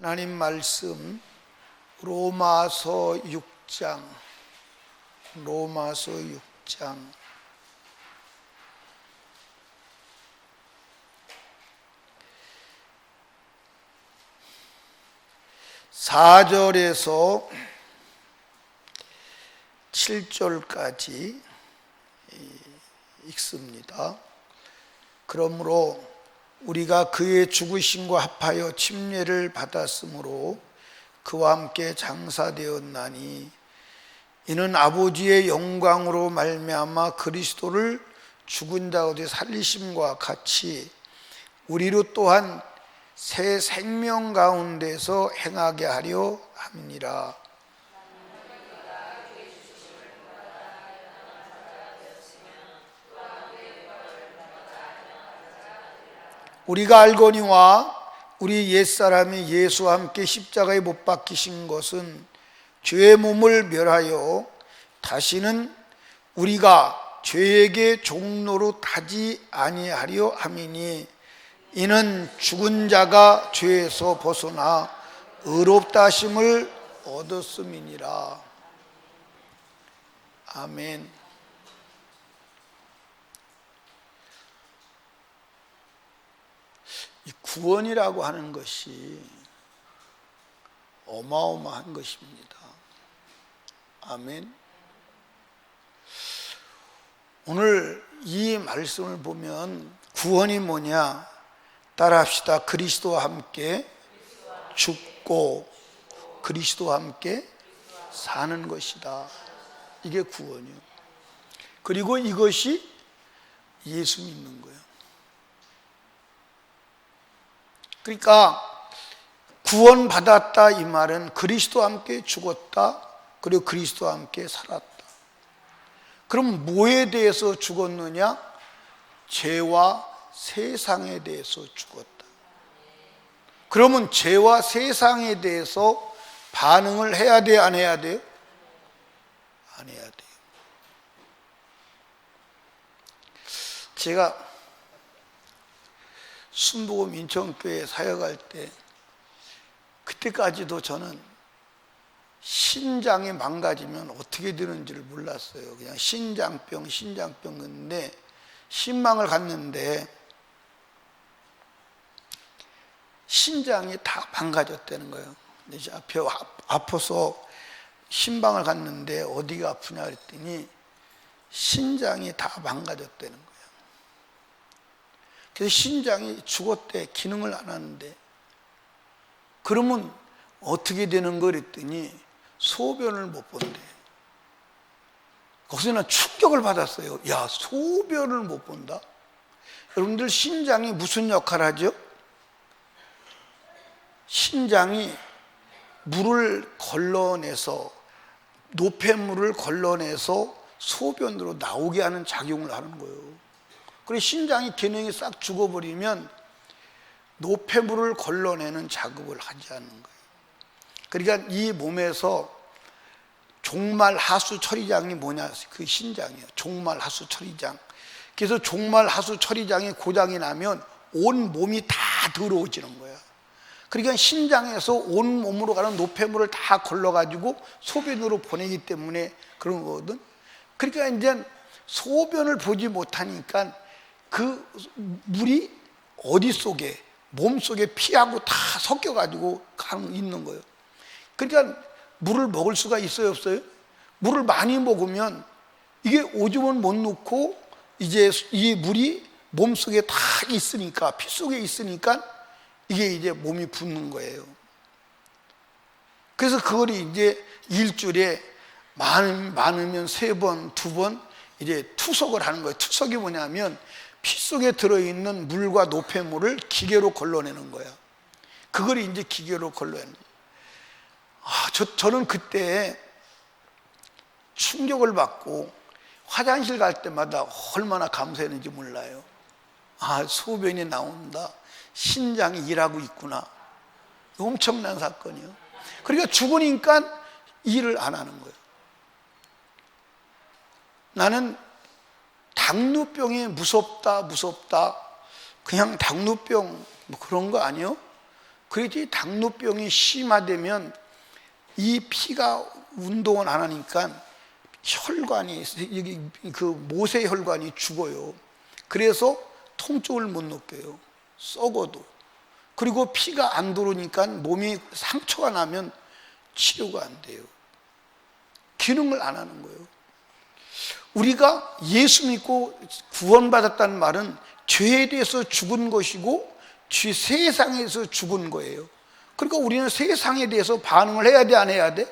하나님 말씀 로마서 6장 로마서 6장 4절에서 7절까지 읽습니다. 그러므로 우리가 그의 죽으심과 합하여 침례를 받았으므로 그와 함께 장사되었나니 이는 아버지의 영광으로 말미암아 그리스도를 죽은 자 가운데 살리심과 같이 우리로 또한 새 생명 가운데서 행하게 하려 함이니라. 우리가 알거니와 우리 옛사람이 예수와 함께 십자가에 못 박히신 것은 죄의 몸을 멸하여 다시는 우리가 죄에게 종노로 타지 아니하려 함이니 이는 죽은 자가 죄에서 벗어나 의롭다 하심을 얻었음이니라. 아멘. 이 구원이라고 하는 것이 어마어마한 것입니다. 아멘. 오늘 이 말씀을 보면 구원이 뭐냐? 따라합시다. 그리스도와 함께 죽고 그리스도와 함께 사는 것이다. 이게 구원이요. 그리고 이것이 예수 믿는 거예요. 그러니까 구원받았다 이 말은 그리스도와 함께 죽었다, 그리고 그리스도와 함께 살았다. 그럼 뭐에 대해서 죽었느냐? 죄와 세상에 대해서 죽었다. 그러면 죄와 세상에 대해서 반응을 해야 돼, 안 해야 돼요? 안 해야 돼요. 제가 순복음 인천교회 사역할 때 그때까지도 저는 신장이 망가지면 어떻게 되는지를 몰랐어요. 그냥 신장병인데 신망을 갖는데 신장이 다 망가졌다는 거예요. 이제 아파서 신방을 갔는데 어디가 아프냐 그랬더니 신장이 다 망가졌다는 거예요. 그래서 신장이 죽었대. 기능을 안 하는데. 그러면 어떻게 되는 거 그랬더니 소변을 못 본대. 거기서 난 충격을 받았어요. 야, 소변을 못 본다? 여러분들 신장이 무슨 역할을 하죠? 신장이 물을 걸러내서 노폐물을 걸러내서 소변으로 나오게 하는 작용을 하는 거예요. 그래서 신장이 기능이 싹 죽어버리면 노폐물을 걸러내는 작업을 하지 않는 거예요. 그러니까 이 몸에서 종말하수 처리장이 뭐냐? 그 신장이에요. 종말하수 처리장. 그래서 종말하수 처리장이 고장이 나면 온 몸이 다 더러워지는 거야. 그러니까 신장에서 온 몸으로 가는 노폐물을 다 걸러가지고 소변으로 보내기 때문에 그런 거거든. 그러니까 이제 소변을 보지 못하니까 그 물이 어디 속에, 몸 속에 피하고 다 섞여가지고 있는 거예요. 그러니까 물을 먹을 수가 있어요, 없어요? 물을 많이 먹으면 이게 오줌은 못 넣고 이제 이 물이 몸 속에 다 있으니까, 피 속에 있으니까 이게 이제 몸이 붓는 거예요. 그래서 그걸 이제 일주일에 많으면 3번, 2번 이제 투석을 하는 거예요. 투석이 뭐냐면 피 속에 들어있는 물과 노폐물을 기계로 걸러내는 거야. 그걸 이제 기계로 걸러내는 거야. 저는 그때 충격을 받고 화장실 갈 때마다 얼마나 감사했는지 몰라요. 소변이 나온다. 신장이 일하고 있구나. 엄청난 사건이요. 그러니까 죽으니까 일을 안 하는 거예요. 나는 당뇨병이 무섭다. 그냥 당뇨병 뭐 그런 거 아니요? 그래야지 당뇨병이 심화되면 이 피가 운동을 안 하니까 혈관이, 여기 그 모세혈관이 죽어요. 그래서 통증을 못 느껴요. 썩어도. 그리고 피가 안 들어오니까 몸이 상처가 나면 치료가 안 돼요. 기능을 안 하는 거예요. 우리가 예수 믿고 구원받았다는 말은 죄에 대해서 죽은 것이고 세상에서 죽은 거예요. 그러니까 우리는 세상에 대해서 반응을 해야 돼, 안 해야 돼?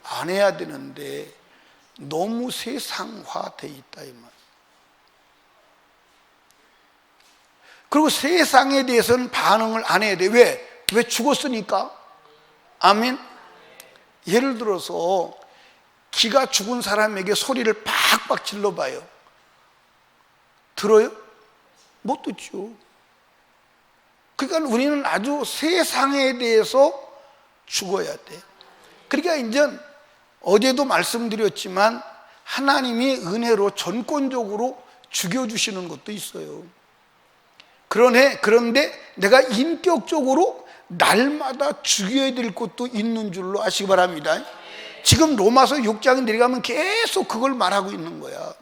안 해야 되는데 너무 세상화돼 있다 이 말. 그리고 세상에 대해서는 반응을 안 해야 돼. 왜? 왜 죽었으니까? 아멘. 예를 들어서 기가 죽은 사람에게 소리를 팍팍 질러봐요. 들어요? 못 듣죠. 그러니까 우리는 아주 세상에 대해서 죽어야 돼. 그러니까 이제 어제도 말씀드렸지만 하나님이 은혜로 전권적으로 죽여주시는 것도 있어요. 그런데 내가 인격적으로 날마다 죽여야 될 것도 있는 줄로 아시기 바랍니다. 지금 로마서 6장에 내려가면 계속 그걸 말하고 있는 거야.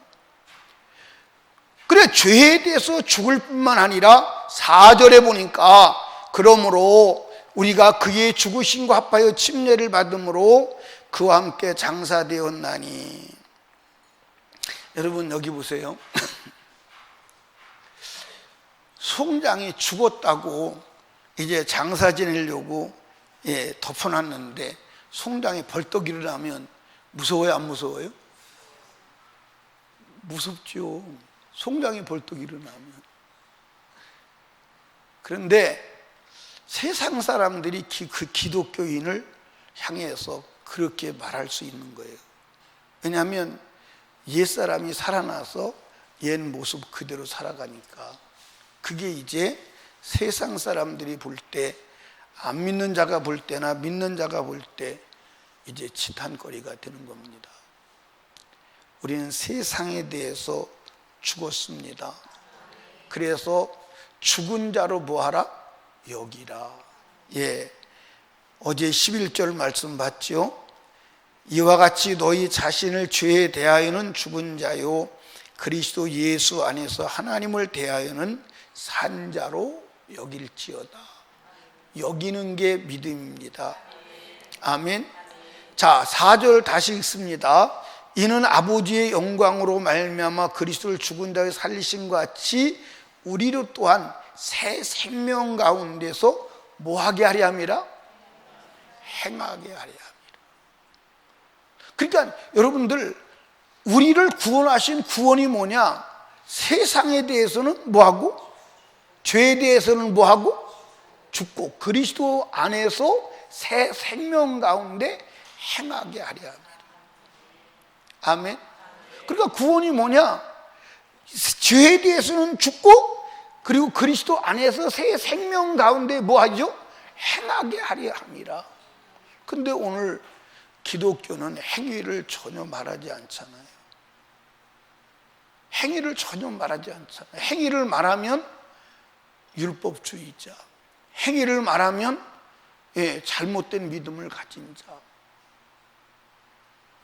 그래, 죄에 대해서 죽을 뿐만 아니라 4절에 보니까 그러므로 우리가 그의 죽으심과 합하여 침례를 받음으로 그와 함께 장사되었나니. 여러분 여기 보세요. 송장이 죽었다고 이제 장사 지내려고 덮어놨는데 송장이 벌떡 일어나면 무서워요, 안 무서워요? 무섭죠. 송장이 벌떡 일어나면. 그런데 세상 사람들이 그 기독교인을 향해서 그렇게 말할 수 있는 거예요. 왜냐하면 옛사람이 살아나서 옛 모습 그대로 살아가니까. 그게 이제 세상 사람들이 볼 때, 안 믿는 자가 볼 때나 믿는 자가 볼 때 이제 지탄거리가 되는 겁니다. 우리는 세상에 대해서 죽었습니다. 그래서 죽은 자로 뭐하라? 여기라. 어제 11절 말씀 봤죠? 이와 같이 너희 자신을 죄에 대하여는 죽은 자요 그리스도 예수 안에서 하나님을 대하여는 산 자로 여길지어다. 여기는 게 믿음입니다. 아멘. 자, 4절 다시 읽습니다. 이는 아버지의 영광으로 말미암아 그리스도를 죽은 자에 살리신 것 같이 우리로 또한 새 생명 가운데서 뭐하게 하려 함이라? 행하게 하려 합니다. 그러니까 여러분들, 우리를 구원하신 구원이 뭐냐? 세상에 대해서는 뭐하고? 죄에 대해서는 뭐하고? 죽고 그리스도 안에서 새 생명 가운데 행하게 하려 합니다. 아멘. 그러니까 구원이 뭐냐? 죄에 대해서는 죽고 그리고 그리스도 안에서 새 생명 가운데 뭐하죠? 행하게 하려 합니다. 근데 오늘 기독교는 행위를 전혀 말하지 않잖아요. 행위를 전혀 말하지 않잖아요. 행위를 말하면 율법주의자, 행위를 말하면 잘못된 믿음을 가진 자.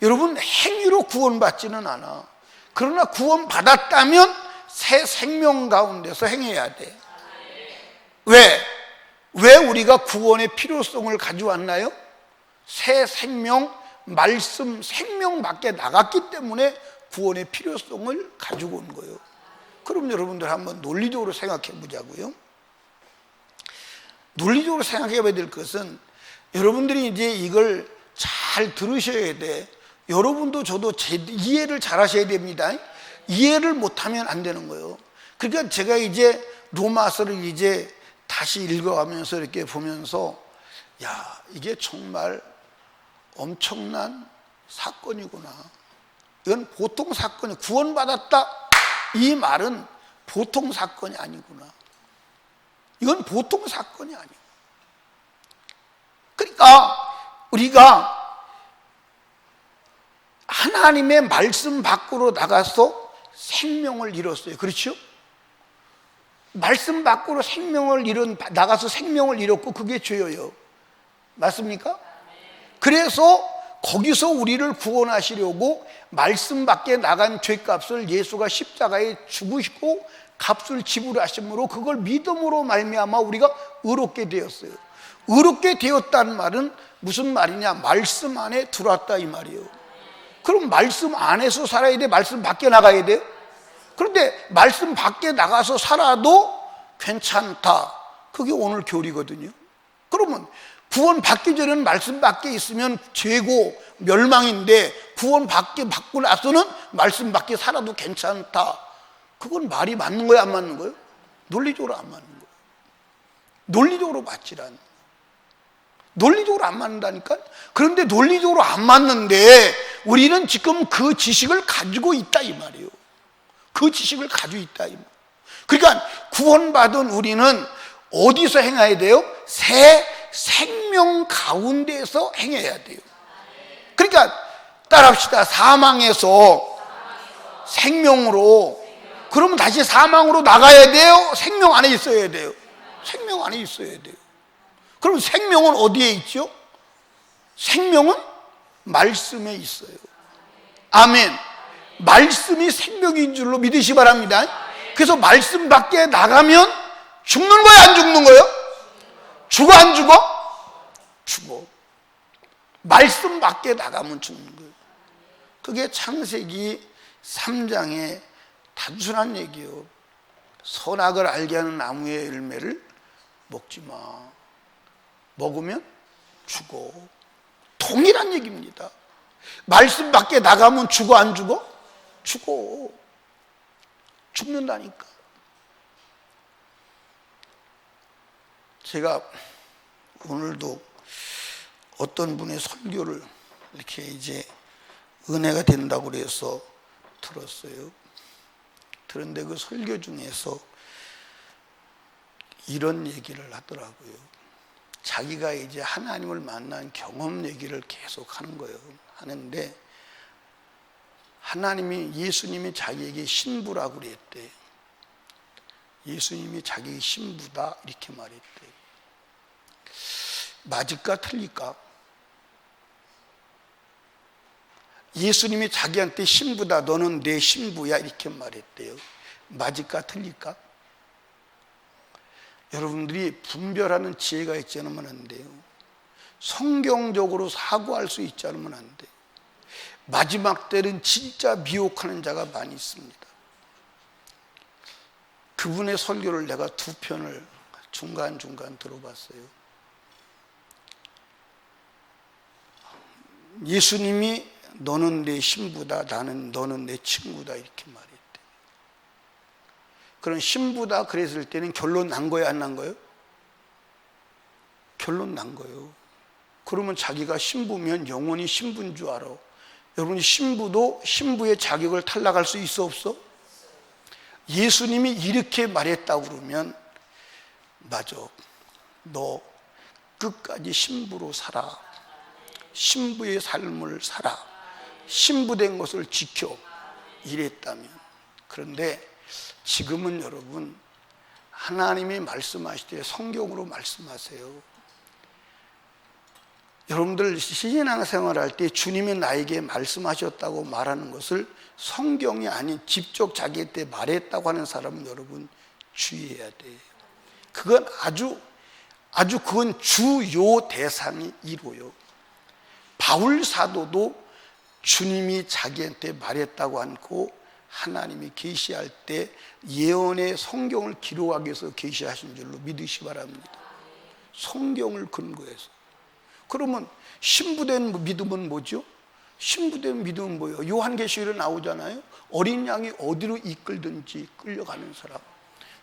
여러분, 행위로 구원받지는 않아. 그러나 구원받았다면 새 생명 가운데서 행해야 돼. 왜 우리가 구원의 필요성을 가져왔나요? 새 생명, 말씀, 생명 밖에 나갔기 때문에 구원의 필요성을 가지고 온 거예요. 그럼 여러분들 한번 논리적으로 생각해 보자고요. 논리적으로 생각해 봐야 될 것은, 여러분들이 이제 이걸 잘 들으셔야 돼. 여러분도 저도 이해를 잘 하셔야 됩니다. 이해를 못하면 안 되는 거예요. 그러니까 제가 이제 로마서를 이제 다시 읽어가면서 이렇게 보면서, 야, 이게 정말 엄청난 사건이구나. 이건 보통 사건이, 구원받았다 이 말은 보통 사건이 아니구나. 이건 보통 사건이 아니고. 그러니까 우리가 하나님의 말씀 밖으로 나가서 생명을 잃었어요. 그렇죠? 말씀 밖으로 나가서 생명을 잃었고 그게 죄예요. 맞습니까? 그래서 거기서 우리를 구원하시려고 말씀 밖에 나간 죄값을 예수가 십자가에 죽으시고 값을 지불하심으로 그걸 믿음으로 말미암아 우리가 의롭게 되었어요. 의롭게 되었다는 말은 무슨 말이냐? 말씀 안에 들어왔다 이 말이에요. 그럼 말씀 안에서 살아야 돼? 말씀 밖에 나가야 돼요? 그런데 말씀 밖에 나가서 살아도 괜찮다. 그게 오늘 교리거든요. 그러면 구원 받기 전에는 말씀 밖에 있으면 죄고 멸망인데 구원 받고 나서는 말씀 밖에 살아도 괜찮다. 그건 말이 맞는 거예요, 안 맞는 거예요? 논리적으로 안 맞는 거예요. 논리적으로 맞질 않는 거예요. 논리적으로 안 맞는다니까? 그런데 논리적으로 안 맞는데 우리는 지금 그 지식을 가지고 있다 이 말이에요. 그 지식을 가지고 있다 이 말이에요. 그러니까 구원받은 우리는 어디서 행해야 돼요? 새 생명 가운데서 행해야 돼요. 그러니까 따라합시다. 사망에서 생명으로. 그러면 다시 사망으로 나가야 돼요? 생명 안에 있어야 돼요? 생명 안에 있어야 돼요. 그럼 생명은 어디에 있죠? 생명은 말씀에 있어요. 아멘. 말씀이 생명인 줄로 믿으시 바랍니다. 그래서 말씀 밖에 나가면 죽는 거예요, 안 죽는 거예요? 죽어, 안 죽어? 죽어. 말씀 밖에 나가면 죽는 거예요. 그게 창세기 3장의 단순한 얘기예요. 선악을 알게 하는 나무의 열매를 먹지 마. 먹으면 죽어. 동일한 얘기입니다. 말씀 밖에 나가면 죽어, 안 죽어? 죽어. 죽는다니까. 제가 오늘도 어떤 분의 설교를 이렇게 이제 은혜가 된다고 그래서 들었어요. 그런데 그 설교 중에서 이런 얘기를 하더라고요. 자기가 이제 하나님을 만난 경험 얘기를 계속 하는 거예요. 하는데 예수님이 자기에게 신부라고 그랬대. 예수님이 자기 신부다 이렇게 말했대. 맞을까 틀릴까? 예수님이 자기한테 신부다, 너는 내 신부야 이렇게 말했대요. 맞을까 틀릴까? 여러분들이 분별하는 지혜가 있지 않으면 안 돼요. 성경적으로 사고할 수 있지 않으면 안 돼요. 마지막 때는 진짜 미혹하는 자가 많이 있습니다. 그분의 설교를 내가 2편을 중간중간 들어봤어요. 예수님이 너는 내 신부다, 너는 내 친구다 이렇게 말했대. 그런 신부다 그랬을 때는 결론 난 거예요, 안 난 거예요? 결론 난 거예요. 그러면 자기가 신부면 영원히 신부인 줄 알아. 여러분이 신부도 신부의 자격을 탈락할 수 있어 없어? 예수님이 이렇게 말했다고 그러면 맞아. 너 끝까지 신부로 살아. 신부의 삶을 살아. 신부된 것을 지켜. 이랬다면. 그런데 지금은 여러분 하나님이 말씀하실 때 성경으로 말씀하세요. 여러분들 신앙생활 할 때 주님이 나에게 말씀하셨다고 말하는 것을 성경이 아닌 직접 자기한테 말했다고 하는 사람은 여러분 주의해야 돼요. 그건 아주 그건 주요 대상이 이루어요. 바울 사도도 주님이 자기한테 말했다고 않고 하나님이 계시할 때 예언의 성경을 기록하기 위해서 계시하신 줄로 믿으시 바랍니다. 성경을 근거해서. 그러면 신부된 믿음은 뭐죠? 신부된 믿음은 뭐예요? 요한계시록에 나오잖아요. 어린 양이 어디로 이끌든지 끌려가는 사람.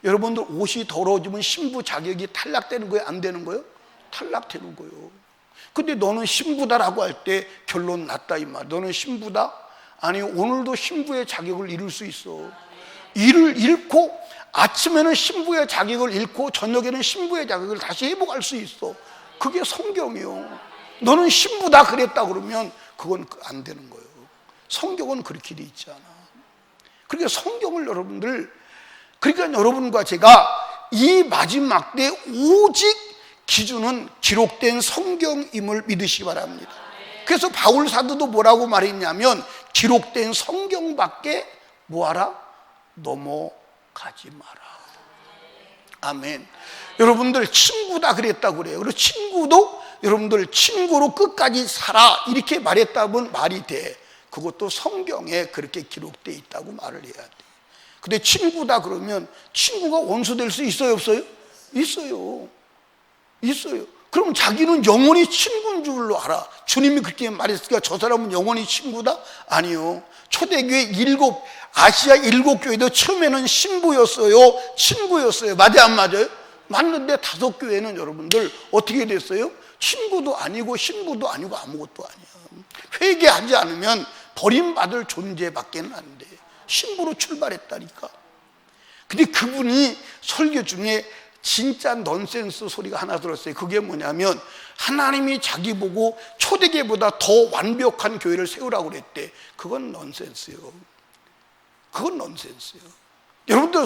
여러분들 옷이 더러워지면 신부 자격이 탈락되는 거예요? 안 되는 거예요? 탈락되는 거예요. 근데 너는 신부다라고 할 때 결론 났다 이 말. 너는 신부다? 아니, 오늘도 신부의 자격을 잃을 수 있어. 이를 잃고 아침에는 신부의 자격을 잃고 저녁에는 신부의 자격을 다시 회복할 수 있어. 그게 성경이요. 너는 신부다 그랬다 그러면 그건 안 되는 거예요. 성경은 그렇게 돼 있지 않아. 그러니까 성경을 여러분들 그러니까 여러분과 제가 이 마지막 때 오직 기준은 기록된 성경임을 믿으시기 바랍니다. 그래서 바울 사도도 뭐라고 말했냐면 기록된 성경밖에 뭐하라? 넘어가지 마라. 아멘. 여러분들 친구다 그랬다고 그래요. 그리고 친구도 여러분들 친구로 끝까지 살아 이렇게 말했다면 말이 돼. 그것도 성경에 그렇게 기록되어 있다고 말을 해야 돼. 근데 친구다 그러면 친구가 원수 될 수 있어요 없어요? 있어요. 있어요. 그럼 자기는 영원히 친구인 줄로 알아. 주님이 그렇게 말했으니까 저 사람은 영원히 친구다? 아니요. 초대교회 아시아 7교회도 처음에는 신부였어요, 친구였어요. 맞아요 안 맞아요? 맞는데 5교회는 여러분들 어떻게 됐어요? 친구도 아니고 신부도 아니고 아무것도 아니야. 회개하지 않으면 버림받을 존재밖에는 안 돼. 신부로 출발했다니까. 근데 그분이 설교 중에 진짜 넌센스 소리가 하나 들었어요. 그게 뭐냐면 하나님이 자기 보고 초대교회보다 더 완벽한 교회를 세우라고 그랬대. 그건 넌센스요. 그건 넌센스요. 여러분들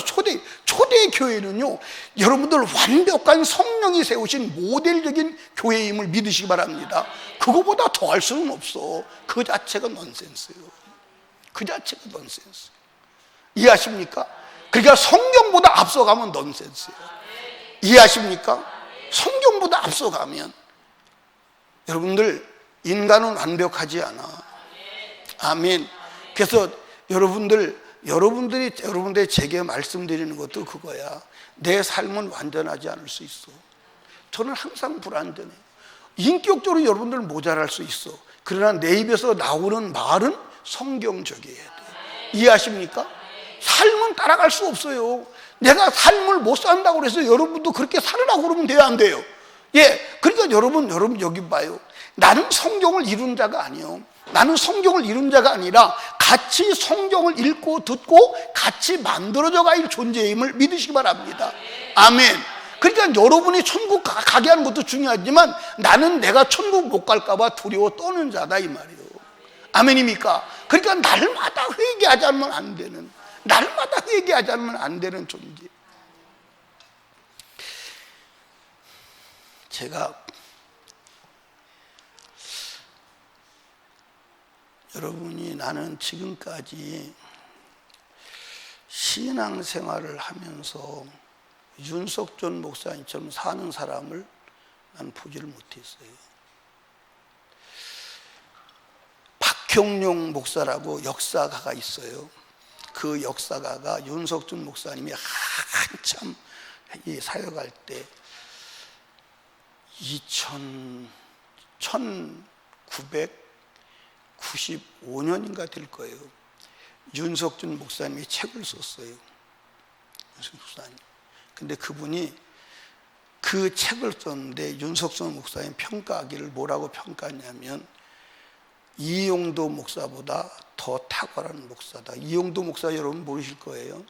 초대 교회는요, 여러분들 완벽한 성령이 세우신 모델적인 교회임을 믿으시기 바랍니다. 그거보다 더 할 수는 없어. 그 자체가 넌센스예요. 그 자체가 넌센스. 이해하십니까? 그러니까 성경보다 앞서가면 넌센스예요. 이해하십니까? 성경보다 앞서가면. 여러분들 인간은 완벽하지 않아. 아멘. 그래서 여러분들이 제게 말씀드리는 것도 그거야. 내 삶은 완전하지 않을 수 있어. 저는 항상 불완전해요. 인격적으로 여러분들 모자랄 수 있어. 그러나 내 입에서 나오는 말은 성경적이어야 돼. 이해하십니까? 삶은 따라갈 수 없어요. 내가 삶을 못 산다고 그래서 여러분도 그렇게 살으라고 그러면 돼요 안 돼요? 예, 그러니까 여러분 여기 봐요. 나는 성경을 이룬 자가 아니요. 나는 성경을 이룬 자가 아니라 같이 성경을 읽고 듣고 같이 만들어져 갈 존재임을 믿으시기 바랍니다. 아멘. 그러니까 여러분이 천국 가게 하는 것도 중요하지만 나는 내가 천국 못 갈까 봐 두려워 떠는 자다 이 말이에요. 아멘입니까? 그러니까 날마다 회개하지 않으면 안 되는, 날마다 회개하지 않으면 안 되는 존재. 제가 여러분이 나는 지금까지 신앙생활을 하면서 윤석존 목사님처럼 사는 사람을 난 보지를 못했어요. 박형룡 목사라고 역사가가 있어요. 그 역사가가 윤석존 목사님이 한참 사역할 때 1995년인가 될 거예요. 윤석준 목사님이 책을 썼어요. 윤석준 목사님. 근데 그분이 그 책을 썼는데 윤석준 목사님 평가하기를 뭐라고 평가했냐면 이용도 목사보다 더 탁월한 목사다. 이용도 목사 여러분 모르실 거예요.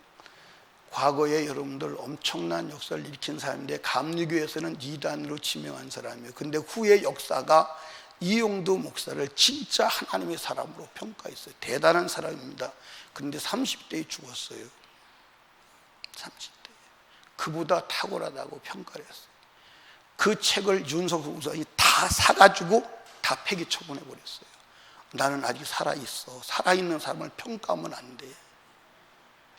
과거에 여러분들 엄청난 역사를 일으킨 사람인데 감리교에서는 이단으로 지명한 사람이에요. 근데 후에 역사가 이용도 목사를 진짜 하나님의 사람으로 평가했어요. 대단한 사람입니다. 그런데 30대에 죽었어요. 30대. 그보다 탁월하다고 평가를 했어요. 그 책을 윤석수 목사님이 다 사가지고 다 폐기 처분해버렸어요. 나는 아직 살아있어. 살아있는 사람을 평가하면 안 돼.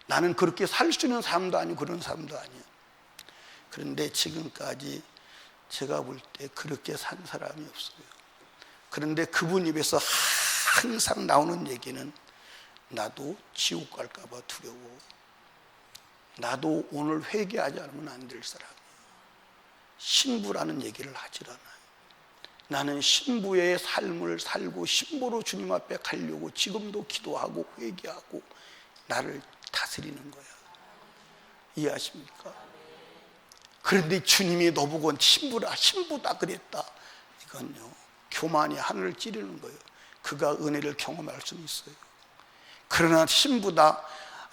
나는 그렇게 살 수 있는 사람도 아니고 그런 사람도 아니야. 그런데 지금까지 제가 볼 때 그렇게 산 사람이 없어요. 그런데 그분 입에서 항상 나오는 얘기는 나도 지옥 갈까 봐 두려워. 나도 오늘 회개하지 않으면 안 될 사람이야. 신부라는 얘기를 하질 않아요. 나는 신부의 삶을 살고 신부로 주님 앞에 가려고 지금도 기도하고 회개하고 나를 다스리는 거야. 이해하십니까? 그런데 주님이 너보고 신부다 그랬다. 이건요, 교만이 하늘을 찌르는 거예요. 그가 은혜를 경험할 수는 있어요. 그러나 신부다.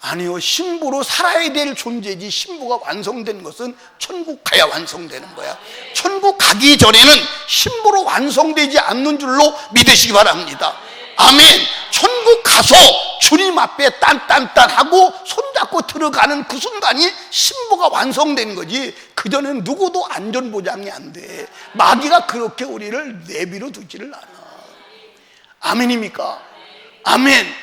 아니요, 신부로 살아야 될 존재지. 신부가 완성된 것은 천국 가야 완성되는 거야. 천국 가기 전에는 신부로 완성되지 않는 줄로 믿으시기 바랍니다. 아멘. 천국 가서 주님 앞에 딴딴딴하고 손잡고 들어가는 그 순간이 신부가 완성된 거지. 그전에는 누구도 안전보장이 안 돼. 마귀가 그렇게 우리를 내버려 두지를 않아. 아멘입니까? 아멘.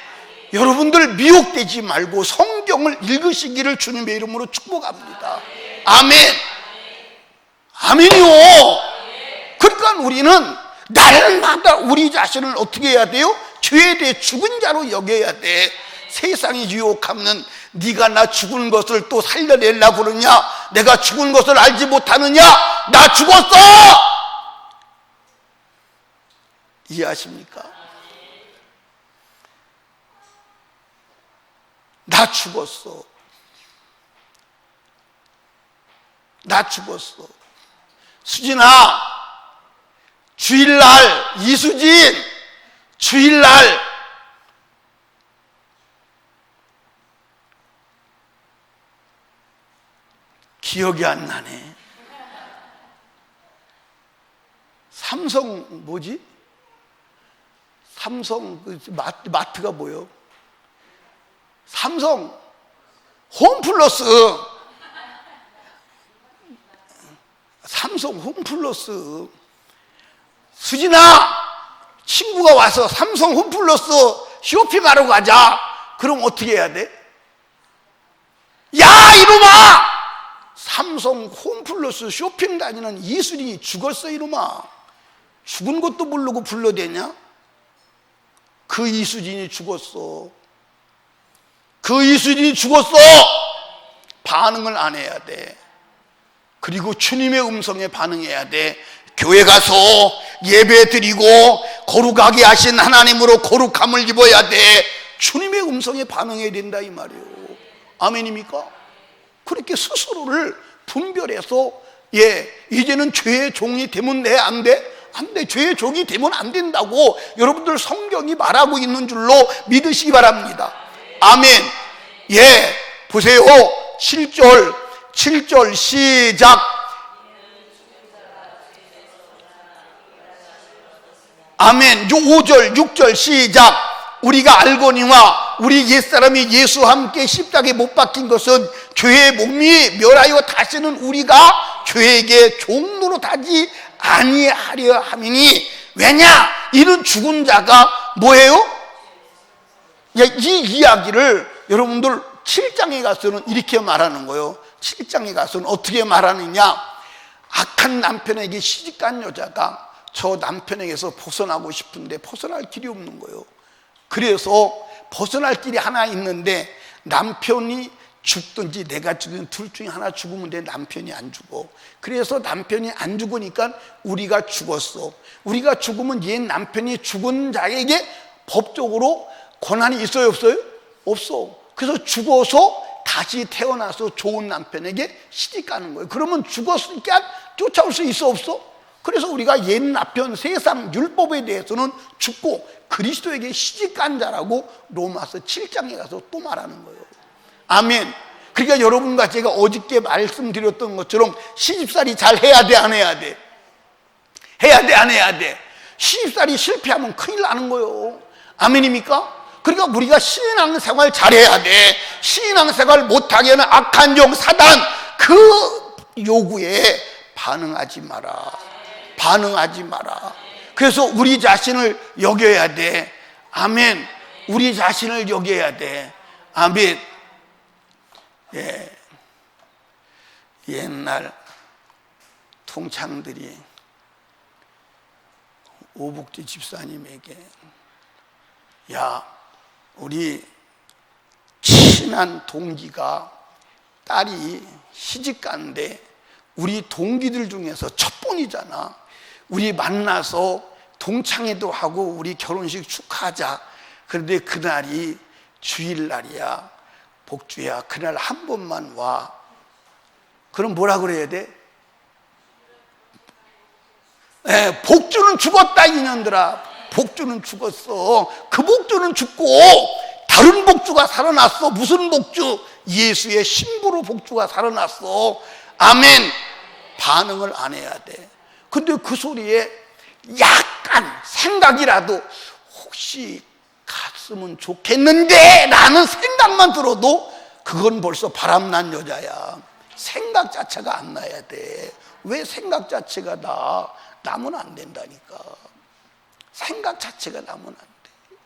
여러분들 미혹되지 말고 성경을 읽으시기를 주님의 이름으로 축복합니다. 아멘. 아멘이요. 그러니까 우리는 날마다 우리 자신을 어떻게 해야 돼요? 죄에 대해 죽은 자로 여겨야 돼. 세상이 유혹하면 네가 나 죽은 것을 또 살려내려고 그러냐? 내가 죽은 것을 알지 못하느냐? 나 죽었어! 이해하십니까? 나 죽었어. 나 죽었어. 수진아, 주일날, 이수진, 주일날 기억이 안 나네. 삼성 뭐지? 삼성 그 마트가 뭐요? 삼성 홈플러스. 삼성 홈플러스. 수진아, 친구가 와서 삼성 홈플러스 쇼핑하러 가자. 그럼 어떻게 해야 돼? 야 이놈아, 삼성 홈플러스 쇼핑 다니는 이수진이 죽었어. 이놈아, 죽은 것도 모르고 불러대냐? 그 이수진이 죽었어. 그 이수진이 죽었어. 반응을 안 해야 돼. 그리고 주님의 음성에 반응해야 돼. 교회 가서 예배 드리고 거룩하게 하신 하나님으로 거룩함을 입어야 돼. 주님의 음성에 반응해야 된다 이 말이에요. 아멘입니까? 그렇게 스스로를 분별해서 이제는 죄의 종이 되면 돼? 안 돼? 안 돼. 죄의 종이 되면 안 된다고 여러분들 성경이 말하고 있는 줄로 믿으시기 바랍니다. 아멘. 보세요. 7절 시작. 아멘. 5절 6절 시작. 우리가 알거니와 우리 옛사람이 예수와 함께 십자가에 못 박힌 것은 죄의 몸이 멸하여 다시는 우리가 죄에게 종로로 타지 아니하려 함이니. 왜냐? 이런 죽은 자가 뭐예요? 이 이야기를 여러분들 7장에 가서는 이렇게 말하는 거예요. 7장에 가서는 어떻게 말하느냐? 악한 남편에게 시집간 여자가 저 남편에게서 벗어나고 싶은데 벗어날 길이 없는 거예요. 그래서 벗어날 길이 하나 있는데 남편이 죽든지 내가 죽든 둘 중에 하나 죽으면 돼. 남편이 안 죽어. 그래서 남편이 안 죽으니까 우리가 죽었어. 우리가 죽으면 옛 남편이 죽은 자에게 법적으로 권한이 있어요, 없어요? 없어. 그래서 죽어서 다시 태어나서 좋은 남편에게 시집가는 거예요. 그러면 죽었으니까 쫓아올 수 있어, 없어? 그래서 우리가 옛 남편 세상 율법에 대해서는 죽고 그리스도에게 시집간 자라고 로마서 7장에 가서 또 말하는 거예요. 아멘. 그러니까 여러분과 제가 어저께 말씀드렸던 것처럼 시집살이 잘 해야 돼, 안 해야 돼? 해야 돼, 안 해야 돼? 시집살이 실패하면 큰일 나는 거예요. 아멘입니까? 그러니까 우리가 신앙생활 잘해야 돼. 신앙생활 못하게 하는 악한 영 사단, 그 요구에 반응하지 마라. 반응하지 마라. 그래서 우리 자신을 여겨야 돼. 아멘. 우리 자신을 여겨야 돼. 아멘. 옛날 통창들이 오복지 집사님에게, 야, 우리 친한 동기가 딸이 시집 가는데 우리 동기들 중에서 첫번이잖아. 우리 만나서 동창회도 하고 우리 결혼식 축하하자. 그런데 그날이 주일날이야. 복주야, 그날 한 번만 와. 그럼 뭐라 그래야 돼? 복주는 죽었다 이년들아. 복주는 죽었어. 그 복주는 죽고 다른 복주가 살아났어. 무슨 복주? 예수의 신부로 복주가 살아났어. 아멘. 반응을 안 해야 돼. 근데 그 소리에 약간 생각이라도 혹시 갔으면 좋겠는데 라는 생각만 들어도 그건 벌써 바람난 여자야. 생각 자체가 안 나야 돼. 왜 생각 자체가 나? 나면 안 된다니까. 생각 자체가 나면 안 돼.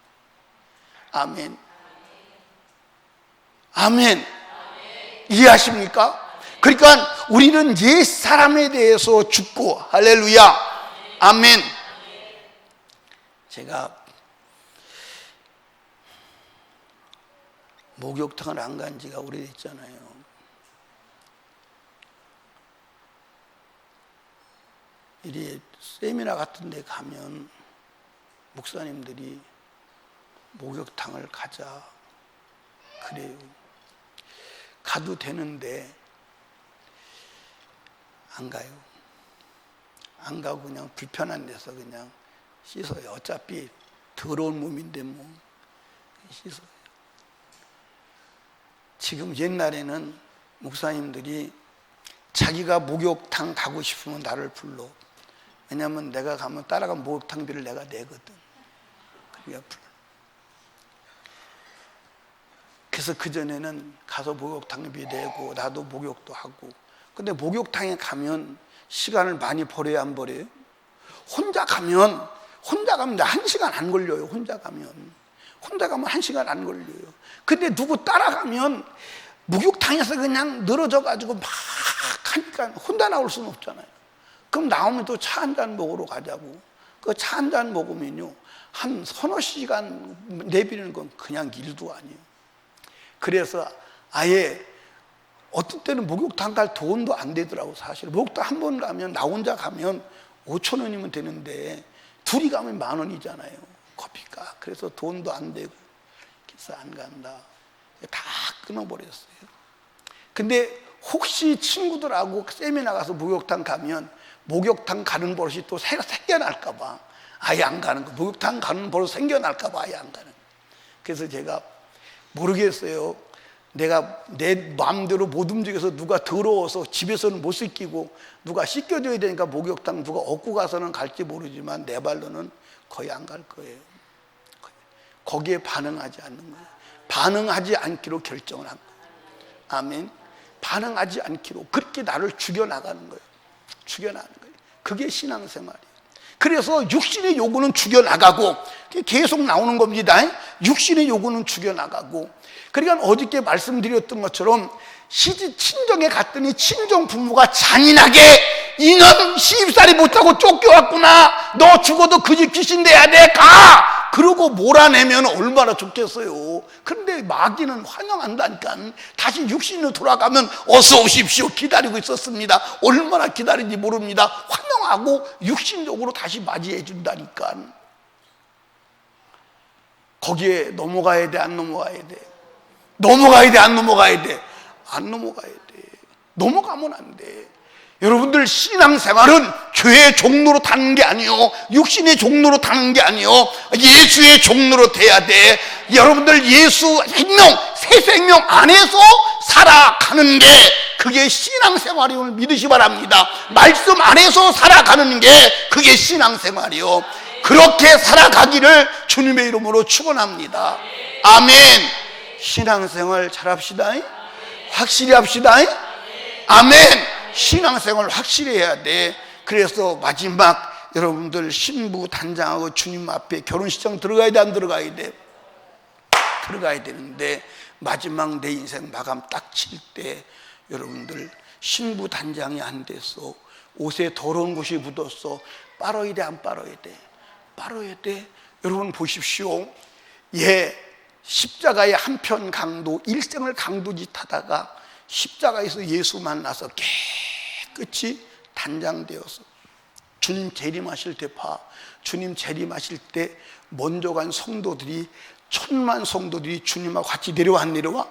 아멘. 아멘. 이해하십니까? 그러니까 우리는 옛 사람에 대해서 죽고, 할렐루야. 아멘. 제가 목욕탕을 안 간 지가 오래됐잖아요. 이리 세미나 같은 데 가면 목사님들이 목욕탕을 가자 그래요. 가도 되는데 안 가요. 안 가고 그냥 불편한 데서 그냥 씻어요. 어차피 더러운 몸인데 뭐 씻어요. 지금 옛날에는 목사님들이 자기가 목욕탕 가고 싶으면 나를 불러. 왜냐하면 내가 가면 따라간 목욕탕비를 내가 내거든. 그러니까 불러. 그래서 그전에는 가서 목욕탕비 내고 나도 목욕도 하고. 근데 목욕탕에 가면 시간을 많이 버려야 안 버려요? 혼자 가면 1시간 안 걸려요. 혼자 가면 1시간 안 걸려요. 근데 누구 따라가면 목욕탕에서 그냥 늘어져 가지고 막 하니까 혼자 나올 수는 없잖아요. 그럼 나오면 또 차 한 잔 먹으러 가자고. 그 차 한 잔 먹으면요 한 서너 시간 내비는 건 그냥 일도 아니에요. 그래서 아예 어떤 때는 목욕탕 갈 돈도 안 되더라고. 사실 목욕탕 한 번 가면 나 혼자 가면 5,000원이면 되는데 둘이 가면 10,000원이잖아요. 커피값. 그래서 돈도 안 되고 그래서 안 간다. 다 끊어버렸어요. 근데 혹시 친구들하고 세미나 가서 목욕탕 가면 목욕탕 가는 버릇이 또 생겨날까 봐 아예 안 가는 거. 목욕탕 가는 버릇 생겨날까 봐 아예 안 가는 거. 그래서 제가 모르겠어요. 내가 내 마음대로 못 움직여서 누가 더러워서 집에서는 못 씻기고 누가 씻겨줘야 되니까 목욕탕 누가 업고 가서는 갈지 모르지만 내 발로는 거의 안 갈 거예요. 거기에 반응하지 않는 거예요. 반응하지 않기로 결정을 한 거예요. 아멘. 반응하지 않기로 그렇게 나를 죽여나가는 거예요. 죽여나가는 거예요. 그게 신앙생활이에요. 그래서 육신의 요구는 죽여나가고 계속 나오는 겁니다. 육신의 요구는 죽여나가고. 그러니까 어저께 말씀드렸던 것처럼 시집 친정에 갔더니 친정 부모가 잔인하게 이놈 시집살이 못하고 쫓겨왔구나. 너 죽어도 그 집 귀신 돼야 돼. 가! 그러고 몰아내면 얼마나 좋겠어요. 그런데 마귀는 환영한다니까. 다시 육신으로 돌아가면 어서 오십시오 기다리고 있었습니다. 얼마나 기다린지 모릅니다. 환영하고 육신적으로 다시 맞이해 준다니까. 거기에 넘어가야 돼 안 넘어가야 돼? 넘어가야 돼 안 넘어가야 돼? 안 넘어가야 돼. 넘어가면 안 돼. 여러분들 신앙생활은 교회의 종로로 타는 게 아니요 육신의 종로로 타는 게 아니요 예수의 종로로 돼야 돼. 여러분들 예수 생명 새 생명 안에서 살아가는 게 그게 신앙생활임을 믿으시 바랍니다. 말씀 안에서 살아가는 게 그게 신앙생활이요. 그렇게 살아가기를 주님의 이름으로 축원합니다. 아멘. 신앙생활 잘합시다. 확실히 합시다. 아멘. 신앙생활 확실히 해야 돼. 그래서 마지막 여러분들 신부 단장하고 주님 앞에 결혼식장 들어가야 돼 안 들어가야 돼? 들어가야 되는데 마지막 내 인생 마감 딱 칠 때 여러분들 신부 단장이 안 돼서 옷에 더러운 것이 묻었어. 빨아야 돼 안 빨아야 돼? 빨아야 돼. 여러분 보십시오. 십자가의 한편 강도 일생을 강도짓하다가 십자가에서 예수 만나서 깨끗이 단장되어서 주님 재림하실 때 주님 재림하실 때 먼저 간 성도들이 1000만 성도들이 주님하고 같이 내려와 안 내려와?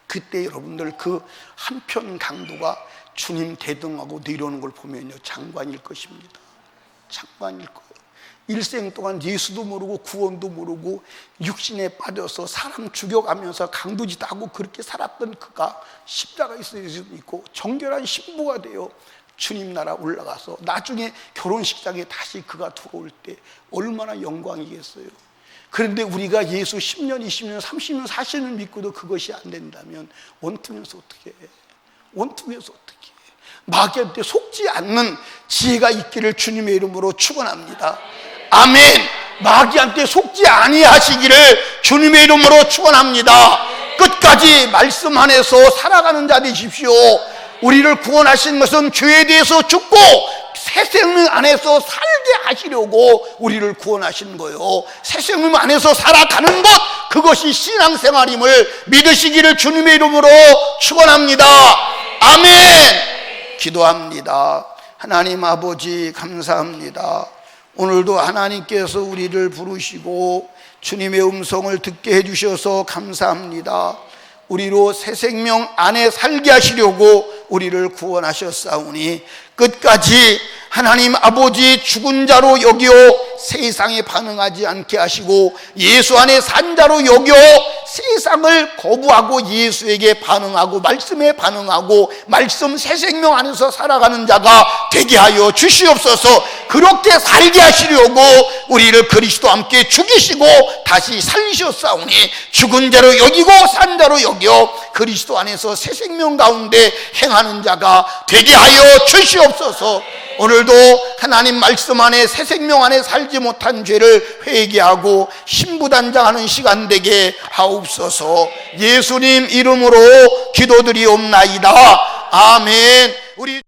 그때 여러분들 그 한편 강도가 주님 대등하고 내려오는 걸 보면요 장관일 것입니다. 장관일 거예요. 일생 동안 예수도 모르고 구원도 모르고 육신에 빠져서 사람 죽여가면서 강도짓하고 그렇게 살았던 그가 십자가에서 예수 믿고 정결한 신부가 되어 주님 나라 올라가서 나중에 결혼식장에 다시 그가 들어올 때 얼마나 영광이겠어요. 그런데 우리가 예수 10년, 20년, 30년, 40년 믿고도 그것이 안 된다면 원통해서 어떻게 해? 원통해서 어떻게 해? 마귀한테 속지 않는 지혜가 있기를 주님의 이름으로 축원합니다. 아멘. 마귀한테 속지 아니하시기를 주님의 이름으로 축원합니다. 끝까지 말씀 안에서 살아가는 자 되십시오. 우리를 구원하신 것은 죄에 대해서 죽고 새 생명 안에서 살게 하시려고 우리를 구원하신 거예요. 새 생명 안에서 살아가는 것, 그것이 신앙생활임을 믿으시기를 주님의 이름으로 축원합니다. 아멘. 기도합니다. 하나님 아버지 감사합니다. 오늘도 하나님께서 우리를 부르시고 주님의 음성을 듣게 해주셔서 감사합니다. 우리로 새 생명 안에 살게 하시려고 우리를 구원하셨사오니 끝까지 하나님 아버지 죽은 자로 여겨 세상에 반응하지 않게 하시고 예수 안에 산 자로 여겨 세상을 거부하고 예수에게 반응하고 말씀에 반응하고 말씀 새 생명 안에서 살아가는 자가 되게 하여 주시옵소서. 그렇게 살게 하시려고 우리를 그리스도와 함께 죽이시고 다시 살리셨사오니 죽은 자로 여기고 산 자로 여겨 그리스도 안에서 새 생명 가운데 행하는 자가 되게 하여 주시옵소서. 오늘도 하나님 말씀 안에 새 생명 안에 살지 못한 죄를 회개하고 신부단장하는 시간 되게 하옵소서. 예수님 이름으로 기도드리옵나이다. 아멘. 우리